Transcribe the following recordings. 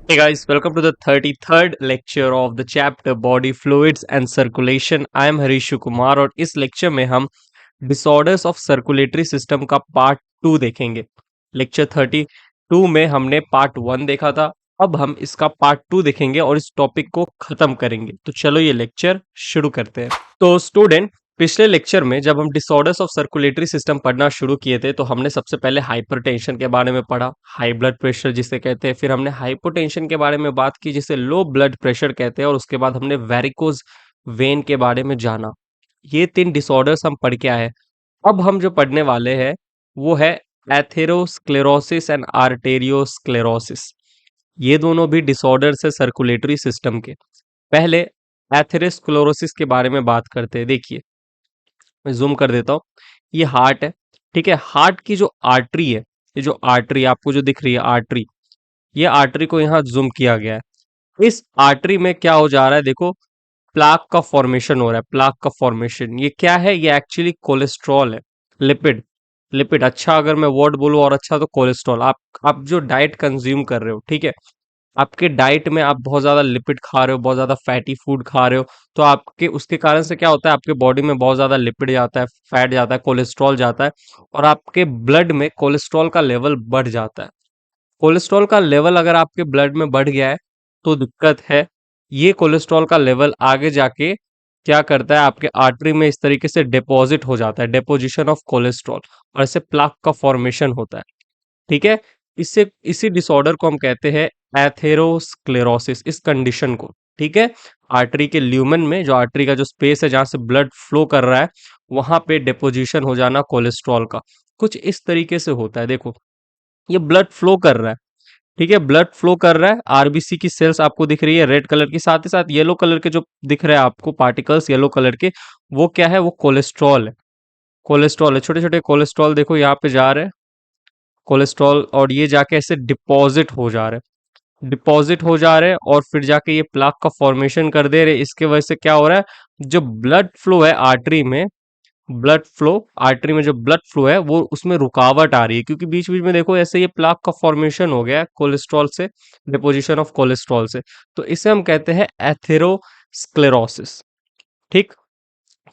Hey guys, welcome to the 33rd lecture of the chapter Body Fluids and Circulation. I am Harish Kumar और इस lecture में हम disorders of circulatory system का part 2 देखेंगे। Lecture 32 में हमने पार्ट 1 देखा था। अब हम इसका पार्ट 2 देखेंगे और इस टॉपिक को खत्म करेंगे। तो चलो ये लेक्चर शुरू करते हैं। तो स्टूडेंट, पिछले लेक्चर में जब हम डिसऑर्डर्स ऑफ सर्कुलेटरी सिस्टम पढ़ना शुरू किए थे तो हमने सबसे पहले हाइपरटेंशन के बारे में पढ़ा, हाई ब्लड प्रेशर जिसे कहते हैं। फिर हमने हाइपोटेंशन के बारे में बात की जिसे लो ब्लड प्रेशर कहते हैं, और उसके बाद हमने वेरिकोज वेन के बारे में जाना। ये 3 डिसऑर्डर्स हम पढ़ के आए हैं। अब हम जो पढ़ने वाले हैं वो है एथेरोस्क्लेरोसिस एंड आर्टेरियोस्क्लेरोसिस। ये दोनों भी डिसऑर्डर्स है सर्कुलेटरी सिस्टम के। पहले एथेरोस्क्लेरोसिस के बारे में बात करते हैं। देखिए, मैं जूम कर देता हूँ। ये हार्ट है, ठीक है। हार्ट की जो आर्टरी है, ये जो आर्टरी आपको जो दिख रही है आर्टरी, ये आर्टरी को यहाँ जूम किया गया है। इस आर्टरी में क्या हो जा रहा है, देखो, प्लाक का फॉर्मेशन हो रहा है। प्लाक का फॉर्मेशन ये क्या है? ये एक्चुअली कोलेस्ट्रॉल है, लिपिड। लिपिड, अच्छा अगर मैं वर्ड बोलूँ और अच्छा तो कोलेस्ट्रॉल। आप जो डाइट कंज्यूम कर रहे हो, ठीक है, आपके डाइट में आप बहुत ज्यादा लिपिड खा रहे हो, बहुत ज्यादा फैटी फूड खा रहे हो, तो आपके उसके कारण से क्या होता है, आपके बॉडी में बहुत ज्यादा लिपिड जाता है, फैट जाता है, कोलेस्ट्रॉल जाता है, और आपके ब्लड में कोलेस्ट्रॉल का लेवल बढ़ जाता है। कोलेस्ट्रॉल का लेवल अगर आपके ब्लड में बढ़ गया है तो दिक्कत है। ये कोलेस्ट्रॉल का लेवल आगे जाके क्या करता है, आपके आर्टरी में इस तरीके से डिपॉजिट हो जाता है, डिपोजिशन ऑफ कोलेस्ट्रॉल, और ऐसे प्लाक का फॉर्मेशन होता है, ठीक है। इससे इसी डिसऑर्डर को हम कहते हैं एथेरोस्क्लेरोसिस, इस कंडीशन को, ठीक है। आर्टरी के ल्यूमेन में, जो आर्टरी का जो स्पेस है जहां से ब्लड फ्लो कर रहा है, वहां पे डिपोजिशन हो जाना कोलेस्ट्रॉल का कुछ इस तरीके से होता है। देखो, ये ब्लड फ्लो कर रहा है, ठीक है, ब्लड फ्लो कर रहा है। आरबीसी की सेल्स आपको दिख रही है रेड कलर की, साथ ही साथ येलो कलर के जो दिख रहे हैं आपको पार्टिकल्स येलो कलर के, वो क्या है? वो कोलेस्ट्रॉल है। कोलेस्ट्रॉल है, छोटे छोटे कोलेस्ट्रॉल देखो यहाँ पे जा रहे हैं कोलेस्ट्रॉल, और ये जाके ऐसे डिपॉजिट हो जा रहे हैं, डिपॉजिट हो जा रहे हैं, और फिर जाके ये प्लाक का फॉर्मेशन कर दे रहे। इसके वजह से क्या हो रहा है, जो ब्लड फ्लो है आर्टरी में, ब्लड फ्लो, आर्टरी में जो ब्लड फ्लो है वो उसमें रुकावट आ रही है, क्योंकि बीच बीच में देखो ऐसे ये प्लाक का फॉर्मेशन हो गया है कोलेस्ट्रॉल से, डिपोजिशन ऑफ कोलेस्ट्रॉल से। तो इसे हम कहते हैं एथेरोस्क्लेरोसिस, ठीक।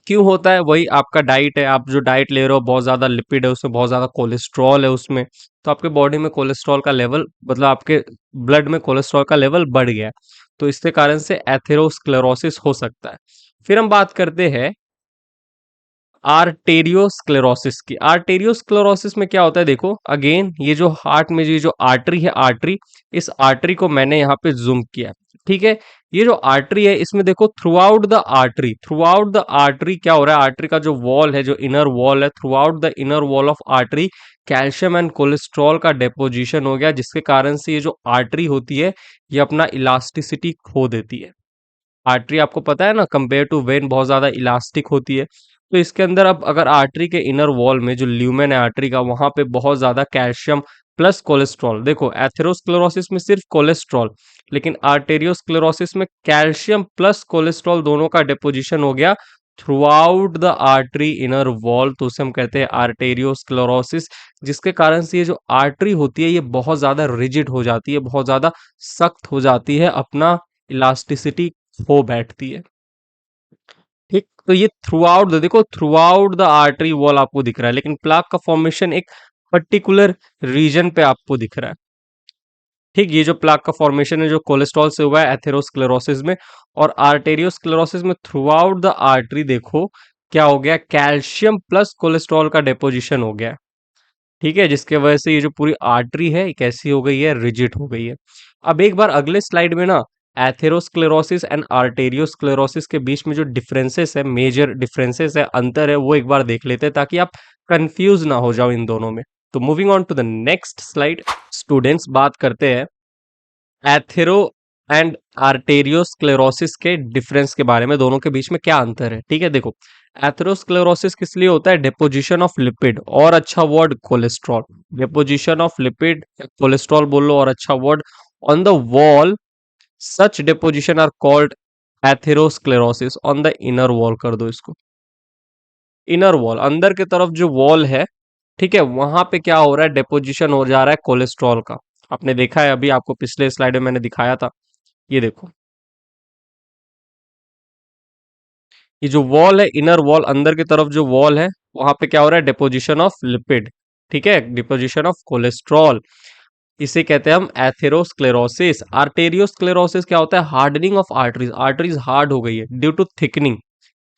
क्यों होता है? वही आपका डाइट है, आप जो डाइट ले रहे हो बहुत ज्यादा लिपिड है उसमें, बहुत ज्यादा कोलेस्ट्रॉल है उसमें, तो आपके बॉडी में कोलेस्ट्रॉल का लेवल, मतलब आपके ब्लड में कोलेस्ट्रॉल का लेवल बढ़ गया है, तो इसके कारण से एथेरोस्क्लेरोसिस हो सकता है। फिर हम बात करते हैं आर्टेरियोस्क्लेरोसिस की। आर्टेरियोस्क्लेरोसिस में क्या होता है, देखो अगेन, ये जो हार्ट में ये जो आर्टरी है, आर्टरी, इस आर्टरी को मैंने यहाँ पे जूम किया है, ठीक है। ये जो आर्टरी है इसमें देखो, थ्रू आउट द आर्टरी क्या हो रहा है, आर्टरी का जो वॉल है, जो इनर वॉल है, throughout the inner wall of artery calcium and cholesterol का डेपोजिशन हो गया, जिसके कारण से ये जो आर्टरी होती है ये अपना इलास्टिसिटी खो देती है। आर्टरी आपको पता है ना, कंपेयर टू वेन बहुत ज्यादा इलास्टिक होती है। तो इसके अंदर अब अगर आर्टरी के इनर वॉल में जो ल्यूमेन है आर्टरी का, वहां पे बहुत ज्यादा कैल्शियम प्लस कोलेस्ट्रॉल, देखो एथेरोस्क्लेरोसिस में सिर्फ कोलेस्ट्रॉल, लेकिन आर्टेरियोस्क्लेरोसिस में कैल्शियम प्लस कोलेस्ट्रॉल दोनों का डिपोजिशन हो गया through out the artery inner wall, तो उसे हम कहते हैं आर्टेरियोस्क्लेरोसिस। जिसके कारण से ये जो आर्टरी होती है ये बहुत ज्यादा रिजिड हो जाती है, बहुत ज्यादा सख्त हो जाती है, अपना इलास्टिसिटी हो बैठती है, ठीक। तो ये थ्रू आउट देखो, through out the artery wall आपको दिख रहा है, लेकिन प्लाक का फॉर्मेशन एक पर्टिकुलर रीजन पे आपको दिख रहा है, ठीक। ये जो प्लाक का फॉर्मेशन है जो कोलेस्ट्रॉल से हुआ है एथेरोस्क्लेरोसिस में, और आर्टेरियोस्क्लेरोसिस में थ्रू आउट द आर्टरी देखो क्या हो गया, कैल्शियम प्लस कोलेस्ट्रॉल का डिपोजिशन हो गया, ठीक है। जिसके वजह से ये जो पूरी आर्टरी है कैसी हो गई है, रिजिड हो गई है। अब एक बार अगले स्लाइड में ना एथेरोस्क्लेरोसिस एंड आर्टेरियोस्क्लेरोसिस के बीच में जो डिफरेंसेस है, मेजर डिफरेंसेस है, अंतर है, वो एक बार देख लेते हैं ताकि आप कंफ्यूज ना हो जाओ इन दोनों में। तो moving on to the next slide, students बात करते हैं एथेरो एंड आर्टेरियोस्क्लेरोसिस के डिफरेंस के बारे में, दोनों के बीच में क्या अंतर है, ठीक है। देखो, एथेरोस्क्लेरोसिस किस लिए होता है? डिपोजिशन ऑफ लिपिड, और अच्छा word cholesterol, deposition of lipid, cholesterol बोल लो और अच्छा word, on the wall, such deposition are called atherosclerosis. On the inner wall कर दो इसको, इनर वॉल, अंदर की तरफ जो वॉल है, ठीक है, वहां पे क्या हो रहा है, डिपोजिशन हो जा रहा है कोलेस्ट्रॉल का, आपने देखा है, अभी आपको पिछले स्लाइड में मैंने दिखाया था। ये देखो, ये जो वॉल है, इनर वॉल, अंदर की तरफ जो वॉल है, वहां पे क्या हो रहा है, डिपोजिशन ऑफ लिपिड, ठीक है, डिपोजिशन ऑफ कोलेस्ट्रॉल। इसे कहते हैं हम एथेरोस्क्लेरोसिस। आर्टेरियोस्क्लेरोसिस क्या होता है, hardening of arteries, arteries hard हो गई है ड्यू टू थिकनिंग,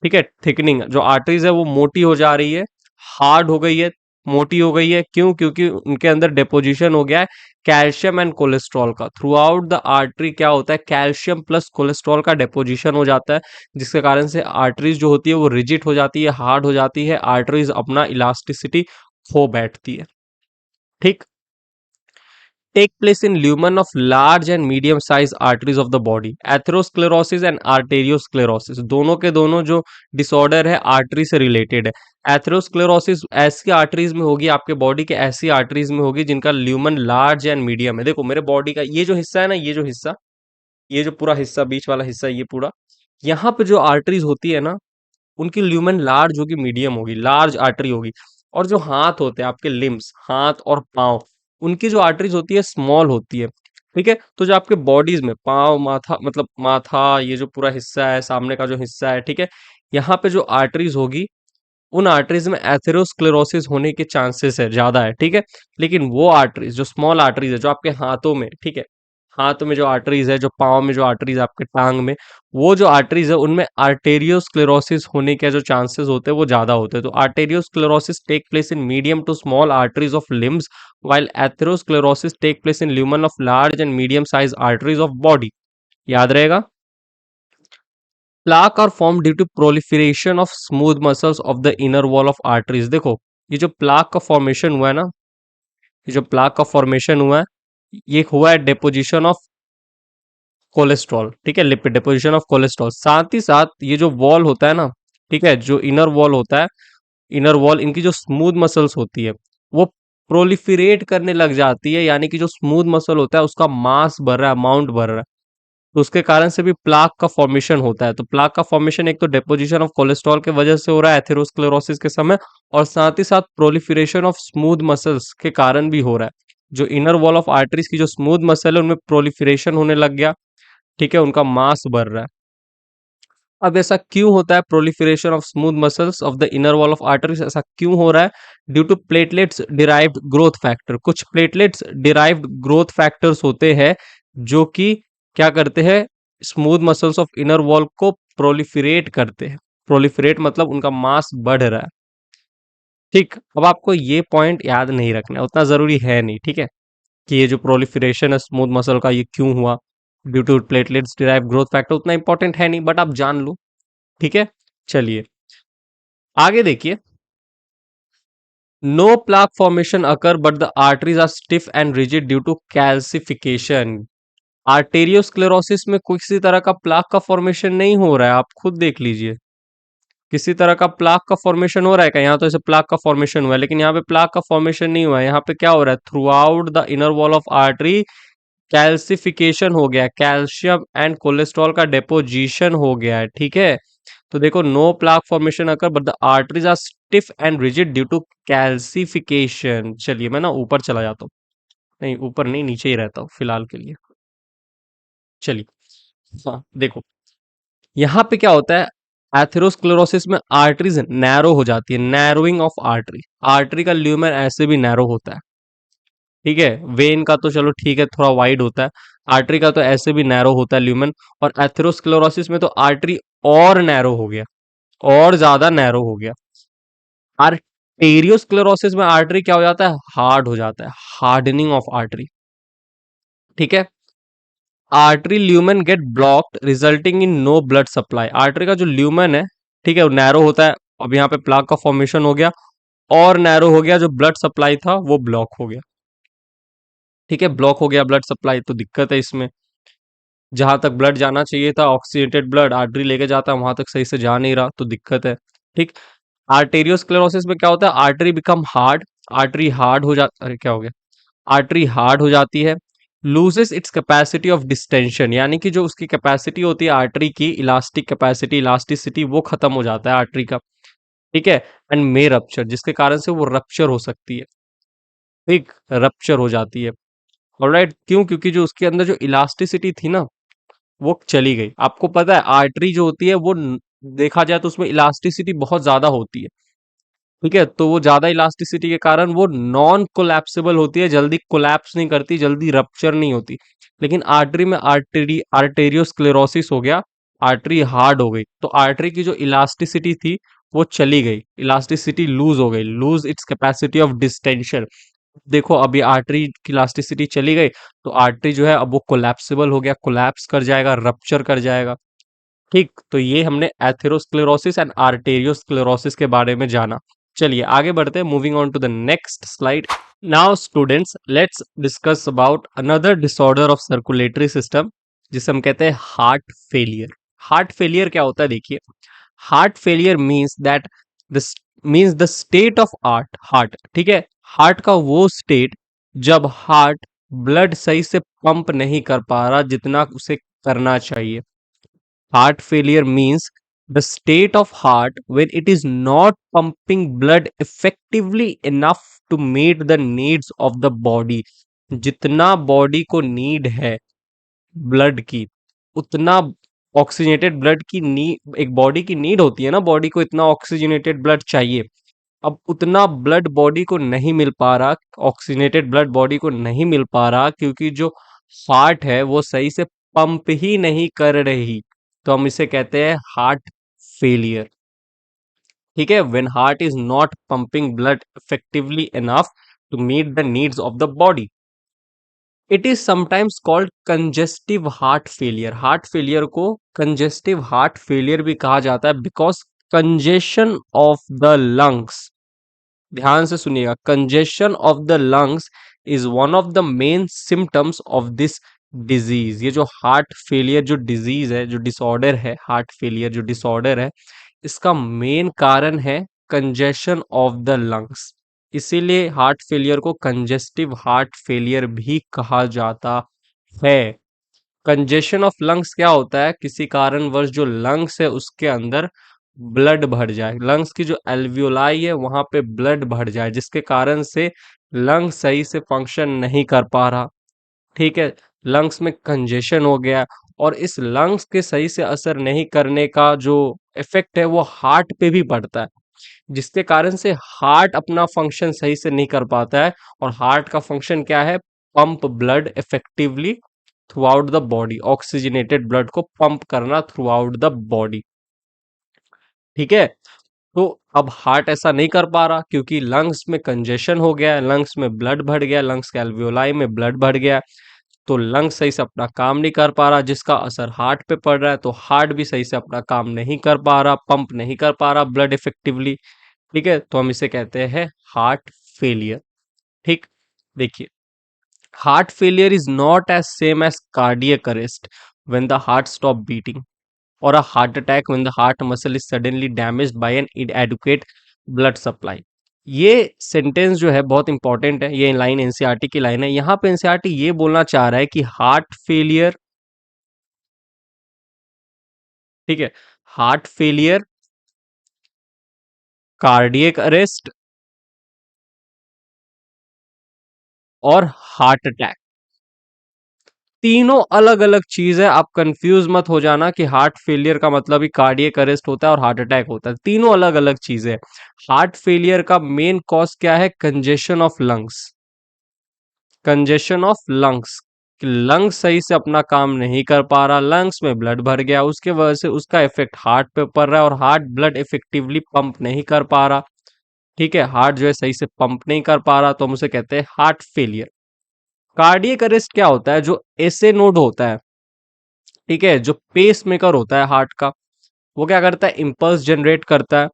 ठीक है, थिकनिंग, जो आर्टरीज है वो मोटी हो जा रही है, हार्ड हो गई है, मोटी हो गई है। क्यों? क्योंकि उनके अंदर डिपोजिशन हो गया है कैल्शियम एंड कोलेस्ट्रॉल का। थ्रू आउट द आर्टरी क्या होता है, कैल्शियम प्लस कोलेस्ट्रॉल का डिपोजिशन हो जाता है, जिसके कारण से आर्टरीज जो होती है वो रिजिड हो जाती है, हार्ड हो जाती है, आर्टरीज अपना इलास्टिसिटी खो बैठती है। ठीक, take place in lumen of large and medium size arteries of the body. Atherosclerosis and arteriosclerosis दोनों के दोनों जो डिसऑर्डर है आर्टरी से रिलेटेड है। एथेरोस्क्लेरोसिस ऐसी आर्टरीज में होगी, आपके बॉडी के ऐसी आर्टरीज में होगी जिनका ल्यूमन लार्ज एंड मीडियम है। देखो मेरे बॉडी का ये जो हिस्सा है ना, ये जो हिस्सा, ये जो पूरा हिस्सा, बीच वाला हिस्सा, ये पूरा, यहाँ पे जो आर्टरीज होती है ना, उनकी ल्यूमेन लार्ज होगी, मीडियम होगी, लार्ज आर्टरी होगी। और जो हाथ होते हैं आपके लिम्स, हाथ और पाँव, उनकी जो आर्टरीज होती है स्मॉल होती है। ठीक है, तो जो आपके बॉडीज में पाँव, माथा, मतलब माथा, ये जो पूरा हिस्सा है, सामने का जो हिस्सा है, ठीक है, यहाँ पे जो आर्टरीज होगी, उन आर्टरीज में एथेरोस्क्लेरोसिस होने के चांसेस है, ज्यादा है। ठीक है, लेकिन वो आर्टरीज जो स्मॉल आर्टरीज है, जो आपके हाथों में, ठीक है, हाथ में जो आर्टरीज है, जो पाँव में जो आर्टरीज, आपके टांग में, वो जो आर्टरीज है, उनमें आर्टेरियोस्क्लेरोसिस होने के जो चांसेस होते हैं वो ज्यादा होते हैं। तो arteriosclerosis take place in medium to small arteries of limbs, while atherosclerosis take place in lumen of large and medium size arteries of body. याद रहेगा। Plaque are form due to proliferation of smooth muscles of the inner wall of arteries. देखो, ये जो plaque का formation हुआ है ना, ये जो प्लाक का फॉर्मेशन हुआ है, ये हुआ है डिपोजिशन ऑफ कोलेस्ट्रॉल, ठीक है, लिपिड, डिपोजिशन ऑफ कोलेस्ट्रॉल। साथ ही साथ ये जो वॉल होता है ना, ठीक है, जो इनर वॉल होता है, इनर वॉल, इनकी जो स्मूथ मसल्स होती है वो प्रोलिफरेट करने लग जाती है, यानी कि जो स्मूथ मसल होता है उसका मास बढ़ रहा है, अमाउंट बढ़ रहा है, तो उसके कारण से भी प्लाक का फॉर्मेशन होता है। तो प्लाक का फॉर्मेशन एक तो डिपोजिशन ऑफ कोलेस्ट्रॉल के वजह से हो रहा है एथेरोस्क्लेरोसिस के समय, और साथ ही साथ प्रोलिफरेशन ऑफ स्मूथ मसल्स के कारण भी हो रहा है। जो इनर वॉल ऑफ आर्टरीज की जो स्मूथ मसल है उनमें प्रोलिफरेशन होने लग गया, ठीक है, उनका मास बढ़ रहा है। अब ऐसा क्यों होता है, proliferation of smooth muscles of the inner wall of arteries ऐसा क्यों हो रहा है? Due to platelets derived growth factor. कुछ प्लेटलेट्स डिराइव्ड ग्रोथ फैक्टर्स होते हैं जो कि क्या करते हैं, smooth muscles of inner wall को प्रोलिफरेट करते हैं। प्रोलिफरेट मतलब उनका मास बढ़ रहा है। ठीक, अब आपको ये पॉइंट याद नहीं रखना है, उतना जरूरी है नहीं, ठीक है, कि ये जो प्रोलिफरेशन है स्मूथ मसल का ये क्यों हुआ, due to platelets derive growth factor, उतना इंपॉर्टेंट है नहीं, बट आप जान लो। ठीक है, चलिए आगे देखिए। No plaque formation occur but the arteries are stiff and rigid due to calcification. Arteriosclerosis में किसी तरह का प्लाक का फॉर्मेशन नहीं हो रहा है, आप खुद देख लीजिए। किसी तरह का प्लाक का फॉर्मेशन हो रहा है क्या? यहाँ तो ऐसे प्लाक का फॉर्मेशन हुआ है, लेकिन यहाँ पे प्लाक का फॉर्मेशन नहीं हुआ है। यहाँ पे क्या हो रहा है, throughout the inner wall of artery calcification हो गया, कैल्शियम एंड कोलेस्ट्रॉल का डेपोजिशन हो गया है। ठीक है, तो देखो, no plaque formation occur but the arteries are stiff and rigid due to calcification. चलिए मैं ना ऊपर चला जाता हूँ, नहीं ऊपर नहीं, नीचे ही रहता हूँ फिलहाल के लिए। चलिए, हाँ देखो, यहाँ पे क्या होता है, एथेरोस्क्लेरोसिस में आर्टरीज नैरो हो जाती है, नैरोइंग ऑफ आर्टरी। आर्टरी का ल्यूमेन ऐसे भी नैरो होता है, ठीक है, वेन का तो चलो ठीक है, थोड़ा वाइड होता है, आर्टरी का तो ऐसे भी नैरो होता है ल्यूमेन। और एथेरोस्क्लेरोसिस में तो आर्टरी और नैरो हो गया, और ज्यादा नैरो हो गया। आर्टेरियोस्क्लेरोसिस में आर्टरी क्या हो जाता है, हार्ड हो जाता है, हार्डनिंग ऑफ आर्टरी। ठीक है, artery lumen get blocked resulting in no blood supply. Artery का जो ल्यूमेन है, ठीक है, वो नैरो होता है, अब यहाँ पे प्लाक का फॉर्मेशन हो गया, और नैरो हो गया, जो ब्लड सप्लाई था वो ब्लॉक हो गया। ठीक है, ब्लॉक हो गया ब्लड सप्लाई, तो दिक्कत है इसमें। जहां तक ब्लड जाना चाहिए था, ऑक्सीडेटेड ब्लड आर्टरी लेके जाता है, वहां तक सही से जा नहीं रहा, तो दिक्कत है। ठीक, आर्टेरियोस्क्लेरोसिस में क्या होता है, artery become hard, artery hard हो जाता, अरे क्या हो गया, आर्टरी हार्ड हो जाती है, loses its capacity of distension, यानी कि जो उसकी कैपेसिटी होती है आर्टरी की, इलास्टिक कैपेसिटी, इलास्टिसिटी, वो खत्म हो जाता है आर्टरी का। ठीक है, एंड मे रप्चर, जिसके कारण से वो रप्चर हो सकती है, ठीक, रप्चर हो जाती है। ऑलराइट, क्यों? क्योंकि जो उसके अंदर जो इलास्टिसिटी थी ना, वो चली गई। आपको पता है आर्टरी जो होती है वो देखा जाए तो उसमें इलास्टिसिटी बहुत ज्यादा होती है। ठीक है, तो वो ज्यादा इलास्टिसिटी के कारण वो नॉन कोलैप्सिबल होती है, जल्दी कोलैप्स नहीं करती, जल्दी रप्चर नहीं होती। लेकिन आर्टरी में आर्टेरियोस्क्लेरोसिस हो गया, आर्टरी हार्ड हो गई, तो आर्टरी की जो इलास्टिसिटी थी वो चली गई, इलास्टिसिटी लूज हो गई, lose its capacity of distension. देखो अभी आर्टरी की इलास्टिसिटी चली गई, तो आर्टरी जो है अब वो कोलैप्सिबल हो गया, कोलैप्स कर जाएगा, रप्चर कर जाएगा। ठीक, तो ये हमने एथेरोस्क्लेरोसिस एंड आर्टेरियोस्क्लेरोसिस के बारे में जाना। चलिए आगे बढ़ते हैं, moving on to the next slide. Now students, let's discuss about another disorder of circulatory system, जिसे हम कहते हैं हार्ट फेलियर। हार्ट फेलियर क्या होता है? देखिए, heart failure means that the state of heart, ठीक है, हार्ट का वो स्टेट जब हार्ट ब्लड सही से पंप नहीं कर पा रहा जितना उसे करना चाहिए। Heart failure means the state of heart when it is not pumping blood effectively enough to meet the needs of the body. जितना बॉडी को नीड है ब्लड की, उतना ऑक्सीजनेटेड ब्लड की नीड, एक बॉडी की नीड होती है ना, बॉडी को इतना ऑक्सीजनेटेड ब्लड चाहिए। अब उतना ब्लड बॉडी को नहीं मिल पा रहा, ऑक्सीजनेटेड ब्लड बॉडी को नहीं मिल पा रहा, क्योंकि जो हार्ट है वो सही से पंप ही नहीं कर रही। तो हम इसे कहते हैं हार्ट फेलियर। ठीक है, when heart is not pumping blood effectively enough to meet the needs of the body. It is sometimes called congestive heart failure. Heart failure को कंजेस्टिव हार्ट फेलियर भी कहा जाता है, because congestion of the lungs, ध्यान से सुनिएगा, congestion of the lungs is one of the main symptoms of this disease. ये जो हार्ट फेलियर जो डिजीज है, जो डिसऑर्डर है, हार्ट फेलियर जो डिसऑर्डर है, इसका मेन कारण है कंजेशन ऑफ द लंग्स। इसीलिए हार्ट फेलियर को कंजेस्टिव हार्ट फेलियर भी कहा जाता है। कंजेशन ऑफ लंग्स क्या होता है? किसी कारणवश जो लंग्स है उसके अंदर ब्लड भर जाए, लंग्स की जो एल्वियोलाई है वहां पे ब्लड भर जाए, जिसके कारण से लंग सही से फंक्शन नहीं कर पा रहा। ठीक है, लंग्स में कंजेशन हो गया, और इस लंग्स के सही से असर नहीं करने का जो इफेक्ट है वो हार्ट पे भी पड़ता है, जिसके कारण से हार्ट अपना फंक्शन सही से नहीं कर पाता है। और हार्ट का फंक्शन क्या है? Pump blood effectively through out the body, oxygenated blood को पंप करना थ्रू आउट द बॉडी। ठीक है, तो अब हार्ट ऐसा नहीं कर पा रहा क्योंकि लंग्स में कंजेशन हो गया है, लंग्स में ब्लड बढ़ गया, लंग्स के एल्वियोलाई में ब्लड बढ़ गया, तो लंग्स सही से अपना काम नहीं कर पा रहा, जिसका असर हार्ट पे पड़ रहा है। तो हार्ट भी सही से अपना काम नहीं कर पा रहा, पंप नहीं कर पा रहा ब्लड इफेक्टिवली। ठीक है, तो हम इसे कहते हैं हार्ट फेलियर। ठीक, देखिए, heart failure is not as same as cardiac arrest when the heart stop beating, or a heart attack when the heart muscle is suddenly damaged by an inadequate blood supply। ये sentence जो है बहुत important है, ये line NCERT की line है। यहाँ पे एनसीईआरटी ये बोलना चाह रहा है कि हार्ट फेलियर, ठीक है, हार्ट फेलियर, कार्डियक अरेस्ट और हार्ट अटैक, तीनों अलग अलग चीज है। आप कंफ्यूज मत हो जाना कि हार्ट फेलियर का मतलब ही कार्डियक अरेस्ट होता है और हार्ट अटैक होता है, तीनों अलग अलग चीजें। हार्ट फेलियर का मेन कॉज क्या है? Congestion of lungs, congestion of lungs, lungs सही से अपना काम नहीं कर पा रहा, लंग्स में ब्लड भर गया, उसके वजह से उसका इफेक्ट हार्ट पे पड़ रहा है, और हार्ट ब्लड इफेक्टिवली पंप नहीं कर पा रहा। ठीक है, हार्ट जो है सही से पंप नहीं कर पा रहा, तो हम उसे कहते हैं हार्ट फेलियर। कार्डियक अरेस्ट क्या होता है? जो एसे नोड होता है, ठीक है, जो पेस मेकर होता है हार्ट का, वो क्या करता है? इम्पल्स जनरेट करता है,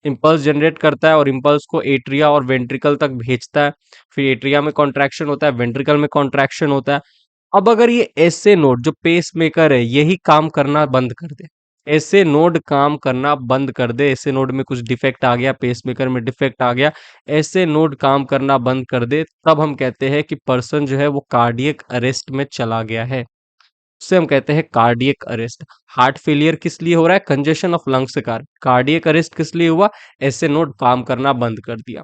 इम्पल्स जनरेट करता है और इम्पल्स को एट्रिया और वेंट्रिकल तक भेजता है। फिर एट्रिया में कॉन्ट्रैक्शन होता है, वेंट्रिकल में कॉन्ट्रैक्शन होता है। अब अगर ये ऐसे नोड जो पेस मेकर है यही काम करना बंद कर दे, ऐसे नोड काम करना बंद कर दे, ऐसे नोड में कुछ डिफेक्ट आ गया, पेस मेकर में डिफेक्ट आ गया, ऐसे नोड काम करना बंद कर दे, तब हम कहते हैं कि पर्सन जो है वो कार्डियक अरेस्ट में चला गया है, उसे हम कहते हैं कार्डियक अरेस्ट। हार्ट फेलियर किस लिए हो रहा है? कंजेशन ऑफ लंग्स के कारण। कार्डियक अरेस्ट किस लिए हुआ? ऐसे नोड काम करना बंद कर दिया।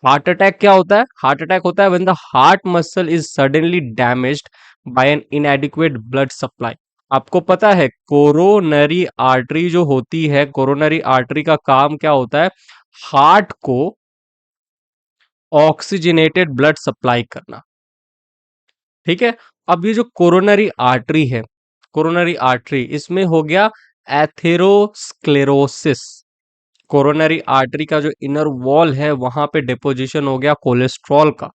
हार्ट अटैक क्या होता है? हार्ट अटैक होता है when the heart muscle is suddenly damaged by an inadequate blood supply. आपको पता है कोरोनरी आर्टरी जो होती है, कोरोनरी आर्टरी का काम क्या होता है? हार्ट को ऑक्सीजनेटेड ब्लड सप्लाई करना। ठीक है। अब ये जो कोरोनरी आर्टरी है, कोरोनरी आर्टरी, इसमें हो गया एथेरोस्क्लेरोसिस। कोरोनरी आर्टरी का जो इनर वॉल है वहां पे डिपोजिशन हो गया कोलेस्ट्रॉल का।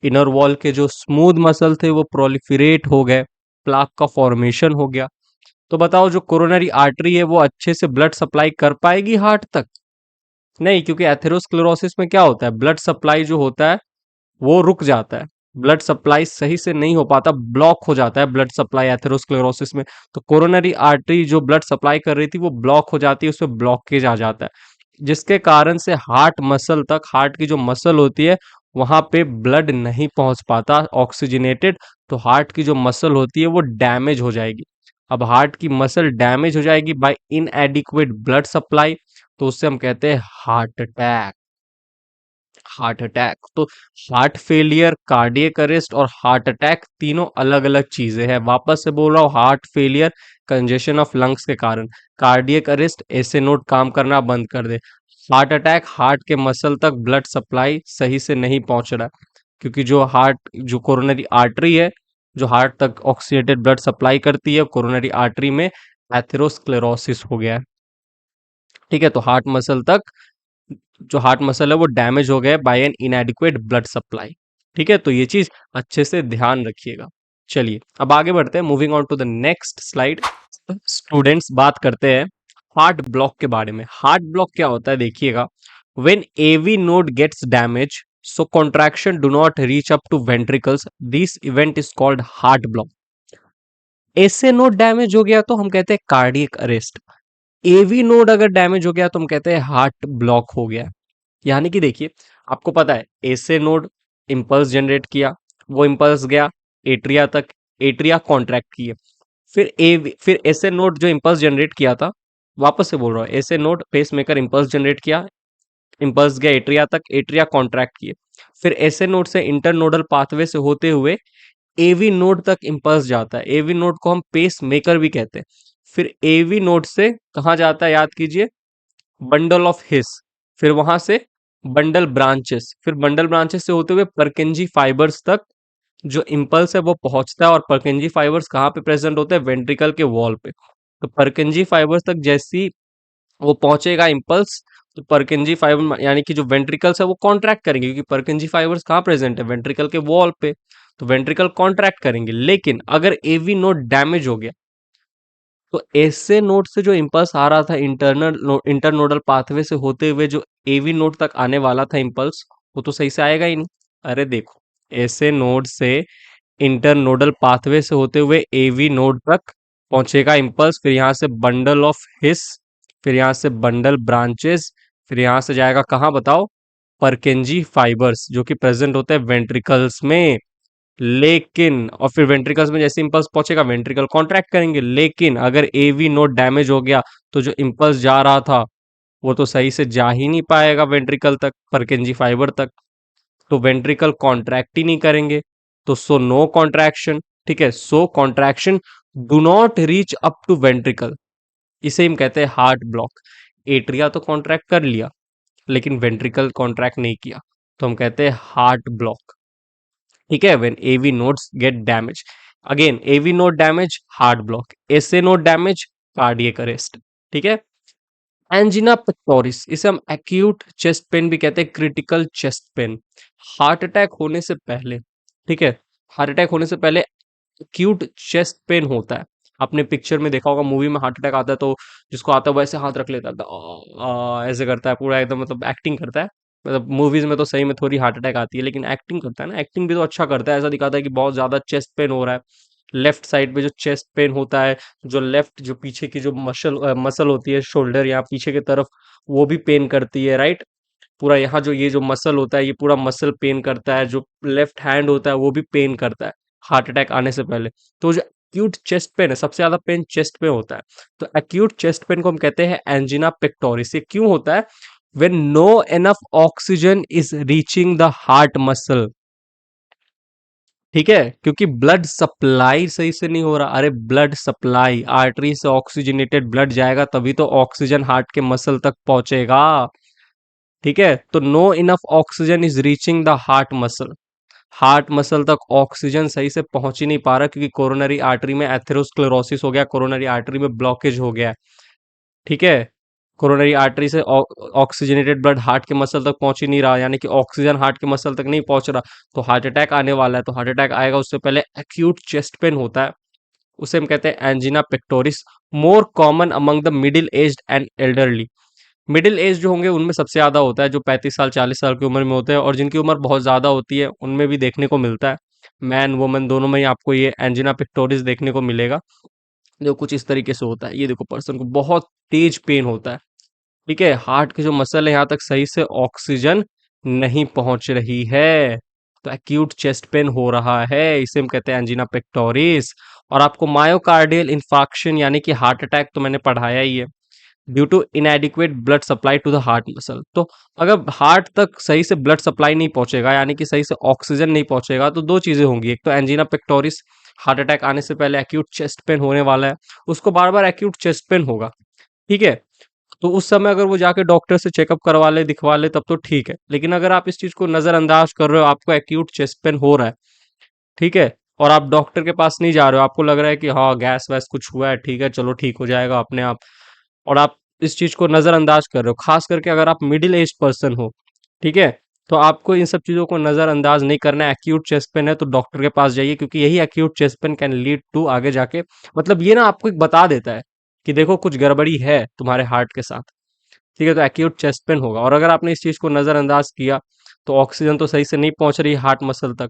इनर वॉल के जो स्मूथ मसल थे वो प्रोलिफरेट हो गए, प्लाक का फॉर्मेशन हो गया। तो बताओ जो कोरोनरी आर्टरी है वो अच्छे से ब्लड सप्लाई कर पाएगी हार्ट तक? नहीं, क्योंकि एथेरोस्क्लेरोसिस में क्या होता है, ब्लड सप्लाई जो होता है वो रुक जाता है। ब्लड सप्लाई सही से नहीं हो पाता, ब्लॉक हो जाता है ब्लड सप्लाई एथेरोस्क्लेरोसिस में। तो कोरोनरी आर्टरी जो ब्लड सप्लाई कर रही थी वो ब्लॉक हो जाती है, उसमें ब्लॉकेज आ जाता है, जिसके कारण से हार्ट मसल तक, हार्ट की जो मसल होती है वहां पे ब्लड नहीं पहुंच पाता ऑक्सीजनेटेड। तो हार्ट की जो मसल होती है वो डैमेज हो जाएगी। अब हार्ट की मसल डैमेज हो जाएगी बाय इनएडिक्वेट ब्लड सप्लाई, तो उससे हम कहते हैं हार्ट अटैक। हार्ट अटैक तो हार्ट फेलियर, कार्डियक अरेस्ट और हार्ट अटैक तीनों अलग अलग चीजें हैं। वापस से बोल रहा हूँ, heart failure congestion of lungs के कारण, कार्डियक अरेस्ट ऐसे नोड काम करना बंद कर दे, हार्ट अटैक हार्ट के मसल तक ब्लड सप्लाई सही से नहीं पहुंच रहा, क्योंकि जो हार्ट, जो कोरोनरी आर्टरी है जो हार्ट तक ऑक्सीडेटेड ब्लड सप्लाई करती है, कोरोनरी आर्टरी में एथेरोस्क्लेरोसिस हो गया है। ठीक है, तो हार्ट मसल तक, जो हार्ट मसल है वो डैमेज हो गया by an inadequate blood supply. ठीक है, तो ये चीज अच्छे से ध्यान रखिएगा। चलिए अब आगे बढ़ते हैं, moving on to the next slide. Students, बात करते हैं हार्ट ब्लॉक के बारे में। हार्ट ब्लॉक क्या होता है देखिएगा, when AV node gets damage so contraction do not reach up to ventricles, this event is called heart block. ऐसे नोड डैमेज हो गया तो हम कहते हैं कार्डियक अरेस्ट। एवी नोड अगर डैमेज हो गया तो हम कहते हैं हार्ट ब्लॉक हो गया। यानी कि देखिए, आपको पता है एसे नोड इंपल्स जनरेट किया, वो इंपल्स गया एट्रिया तक, एट्रिया कॉन्ट्रैक्ट किए, फिर एसे नोड जो इंपल्स जनरेट किया था, वापस से बोल रहा हूँ, एसे नोड पेसमेकर इंपल्स जनरेट किया, इंपल्स गया एट्रिया तक, एट्रिया कॉन्ट्रैक्ट किए, फिर एसे नोड से इंटरनोडल पाथवे से होते हुए एवी नोड तक इंपल्स जाता है। एवी नोड को हम पेस मेकर भी कहते हैं। फिर एवी नोड से कहाँ जाता है, याद कीजिए, बंडल ऑफ हिस, फिर वहां से बंडल ब्रांचेस, फिर बंडल ब्रांचेस से होते हुए परकिंजी फाइबर्स तक जो इम्पल्स है वो पहुंचता है। और परकिंजी फाइबर्स कहाँ पे प्रेजेंट होते हैं, वेंट्रिकल के वॉल पे। तो परकिंजी फाइबर्स तक जैसी वो पहुंचेगा इम्पल्स, तो परकिंजी फाइबर यानी कि जो वेंट्रिकल्स है वो कॉन्ट्रैक्ट करेंगे, क्योंकि परकिंजी फाइबर्स कहाँ प्रेजेंट है, वेंट्रिकल के वॉल पे। तो वेंट्रिकल कॉन्ट्रैक्ट करेंगे। लेकिन अगर एवी नोड डैमेज हो गया तो ऐसे नोड से जो इम्पल्स आ रहा था इंटरनोडल पाथवे से होते हुए, जो एवी नोड तक आने वाला था इम्पल्स, वो तो सही से आएगा ही नहीं। अरे देखो, ऐसे नोड से इंटरनोडल पाथवे से होते हुए एवी नोड तक पहुंचेगा इम्पल्स, फिर यहाँ से बंडल ऑफ हिस, फिर यहाँ से बंडल ब्रांचेस, फिर यहाँ से जाएगा कहाँ बताओ, परकेंजी फाइबर्स जो कि प्रेजेंट होते हैं वेंट्रिकल्स में। लेकिन और फिर वेंट्रिकल्स में जैसे इंपल्स पहुंचेगा वेंट्रिकल कॉन्ट्रैक्ट करेंगे। लेकिन अगर एवी नोड डैमेज हो गया तो जो इंपल्स जा रहा था वो तो सही से जा ही नहीं पाएगा वेंट्रिकल तक, परकेंजी फाइबर तक। तो वेंट्रिकल कॉन्ट्रैक्ट ही नहीं करेंगे, तो सो नो कॉन्ट्रैक्शन। ठीक है, so contraction do not reach up to ventricle, इसे हम कहते हैं हार्ट ब्लॉक। एट्रिया तो कॉन्ट्रैक्ट कर लिया लेकिन वेंट्रिकल कॉन्ट्रैक्ट नहीं किया, तो हम कहते हैं हार्ट ब्लॉक। ठीक है, when AV nodes get damage, again AV node damage heart block, SA node damage cardiac arrest. ठीक है, एंजिना पेक्टोरिस, इसे हम एक्यूट चेस्ट पेन भी कहते हैं, critical chest pain. Heart attack होने से पहले, ठीक है, हार्ट अटैक होने से पहले एक्यूट चेस्ट पेन होता है। आपने पिक्चर में देखा होगा, मूवी में हार्ट अटैक आता है तो जिसको आता है वैसे हाथ रख लेता है, ऐसे करता है पूरा एकदम, मतलब एक्टिंग करता है। मतलब मूवीज में तो सही में थोड़ी हार्ट अटैक आती है, लेकिन एक्टिंग करता है ना, एक्टिंग भी तो अच्छा करता है। ऐसा दिखाता है कि बहुत ज्यादा चेस्ट पेन हो रहा है, लेफ्ट साइड पे जो चेस्ट पेन होता है, जो लेफ्ट जो पीछे की जो मसल होती है शोल्डर यहाँ पीछे की तरफ, वो भी पेन करती है, राइट। पूरा यहाँ जो ये जो मसल होता है ये पूरा मसल पेन करता है, जो लेफ्ट हैंड होता है वो भी पेन करता है हार्ट अटैक आने से पहले। तो जो एक्यूट चेस्ट पेन है, सबसे ज्यादा पेन चेस्ट पे होता है। तो एक्यूट चेस्ट पेन को हम कहते हैं एंजिना पेक्टोरिस। ये क्यों होता है? When no enough oxygen is reaching the heart muscle. ठीक है, क्योंकि ब्लड सप्लाई सही से नहीं हो रहा। अरे ब्लड सप्लाई, आर्टरी से ऑक्सीजनेटेड ब्लड जाएगा तभी तो ऑक्सीजन हार्ट के मसल तक पहुंचेगा। ठीक है, तो no enough oxygen is reaching the heart muscle. Heart muscle तक ऑक्सीजन सही से पहुंच ही नहीं पा रहा, क्योंकि कोरोनरी आर्टरी में एथेरोस्क्लेरोसिस हो गया, कोरोनरी आर्टरी में ब्लॉकेज हो गया है। ठीक है, कोरोनरी आर्टरी से ऑक्सीजनेटेड ब्लड हार्ट के मसल तक पहुंच ही नहीं रहा, यानी कि ऑक्सीजन हार्ट के मसल तक नहीं पहुंच रहा, तो हार्ट अटैक आने वाला है। तो हार्ट अटैक आएगा उससे पहले एक्यूट चेस्ट पेन होता है, उसे हम कहते हैं angina pectoris. More common among the middle aged and elderly. Middle age जो होंगे उनमें सबसे ज्यादा होता है, जो 35 साल 40 साल की उम्र में होते हैं, और जिनकी उम्र बहुत ज्यादा होती है उनमें भी देखने को मिलता है। मैन वुमन दोनों में ही आपको ये एंजिना पेक्टोरिस देखने को मिलेगा, जो कुछ इस तरीके से होता है। ये देखो, पर्सन को बहुत तेज पेन होता है। ठीक है, हार्ट के जो मसल है यहाँ तक सही से ऑक्सीजन नहीं पहुंच रही है, तो एक्यूट चेस्ट पेन हो रहा है, इसे हम कहते हैं एंजिना पेक्टोरिस। और आपको मायोकार्डियल इंफार्क्शन यानी कि हार्ट अटैक तो मैंने पढ़ाया ही है, due to inadequate blood supply to the heart muscle. तो अगर हार्ट तक सही से ब्लड सप्लाई नहीं पहुंचेगा, यानी कि सही से ऑक्सीजन नहीं पहुंचेगा, तो दो चीजें होंगी। एक तो एंजिना पेक्टोरिस, हार्ट अटैक आने से पहले एक्यूट चेस्ट पेन होने वाला है, उसको बार बार एक्यूट चेस्ट पेन होगा। ठीक है, तो उस समय अगर वो जाके डॉक्टर से चेकअप करवा ले, दिखवा ले, तब तो ठीक है। लेकिन अगर आप इस चीज को नजरअंदाज कर रहे हो, आपको एक्यूट चेस्ट पेन हो रहा है, ठीक है, और आप डॉक्टर के पास नहीं जा रहे हो, आपको लग रहा है कि हाँ गैस वैस कुछ हुआ है, ठीक है चलो ठीक हो जाएगा अपने आप, और आप इस चीज को नजरअंदाज कर रहे हो, खास करके अगर आप मिडिल एज पर्सन हो, ठीक है, तो आपको इन सब चीजों को नजरअंदाज नहीं करना है। एक्यूट चेस्ट पेन है तो डॉक्टर के पास जाइए, क्योंकि यही acute chest pain can lead to आगे जाके, मतलब ये ना आपको एक बता देता है कि देखो कुछ गड़बड़ी है तुम्हारे हार्ट के साथ। ठीक है, तो एक्यूट चेस्ट पेन होगा। और अगर आपने इस चीज को नजरअंदाज किया, तो ऑक्सीजन तो सही से नहीं पहुंच रही हार्ट मसल तक।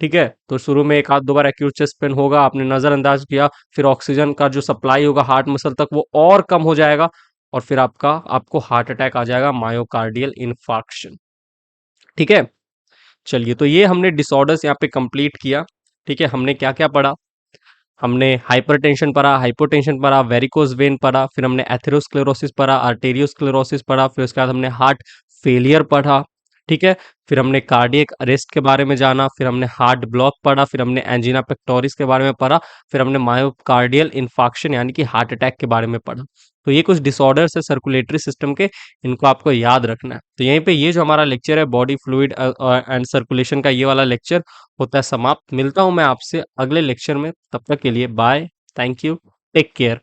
ठीक है, तो शुरू में एक आध दो बार एक्यूट चेस्ट पेन होगा, आपने नजरअंदाज किया, फिर ऑक्सीजन का जो सप्लाई होगा हार्ट मसल तक वो और कम हो जाएगा, और फिर आपको हार्ट अटैक आ जाएगा, मायोकार्डियल इन्फार्क्शन। ठीक है, चलिए, तो ये हमने डिसऑर्डर्स यहाँ पे कंप्लीट किया। ठीक है, हमने क्या क्या पढ़ा? हमने हाइपरटेंशन पढ़ा, हाइपोटेंशन पढ़ा, वेरिकोज वेन पढ़ा, फिर हमने एथेरोस्क्लेरोसिस पढ़ा, आर्टेरियोस्क्लेरोसिस पढ़ा, फिर उसके बाद हमने हार्ट फेलियर पढ़ा। ठीक है, फिर हमने कार्डियक अरेस्ट के बारे में जाना, फिर हमने हार्ट ब्लॉक पढ़ा, फिर हमने एंजिना पेक्टोरिस के बारे में पढ़ा, फिर हमने मायोकार्डियल इन्फार्क्शन यानी कि हार्ट अटैक के बारे में पढ़ा। तो ये कुछ डिसऑर्डर्स है सर्कुलेटरी सिस्टम के, इनको आपको याद रखना है। तो यहीं पे ये जो हमारा लेक्चर है बॉडी फ्लूइड एंड सर्कुलेशन का, ये वाला लेक्चर होता है समाप्त। मिलता हूं मैं आपसे अगले लेक्चर में, तब तक के लिए bye, thank you, take care.